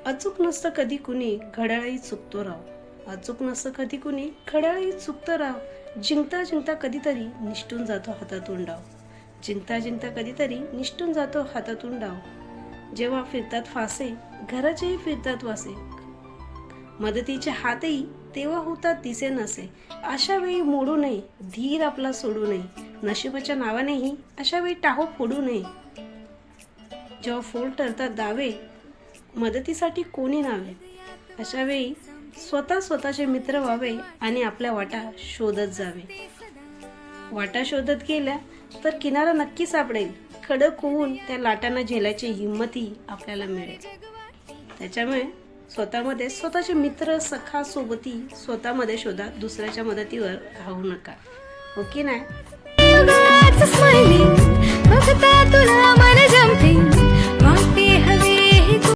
अचूक नसतं कधी कुणी, घड्याळही चुकतो राव. अचूक नसतं कधी कुणी, घड्याळही चुकतं राव. जिंकता जिंकता कधीतरी निष्ठून जातो हातातून डाव. जिंकता जिंकता कधीतरी निष्ठून जातो हातातून डाव. जेव्हा फिरतात फासे, घराचेही फिरतात वासे. मदतीचे हातही तेव्हा होतात दिसे नसे. अशा वेळी मोडू नये, धीर आपला सोडू नये. नशिबाच्या नावानेही अशा वेळी टाहो फोडू नये. जेव्हा फोल ठरतात दावे, मदतीसाठी कोणी नावे. अशा वेळी स्वतःचे मित्र व्हावे आणि आपल्या वाटा शोधत जावे. वाटा शोधत गेल्या तर किनारा नक्की सापडेल. खडक होऊन त्या लाटांना झेलायची हिंमतही आपल्याला मिळेल. त्याच्यामुळे स्वतःमध्ये स्वतःचे मित्र सखा सोबती स्वतःमध्ये शोधा, दुसऱ्याच्या मदतीवर राहू नका. हो की नाही?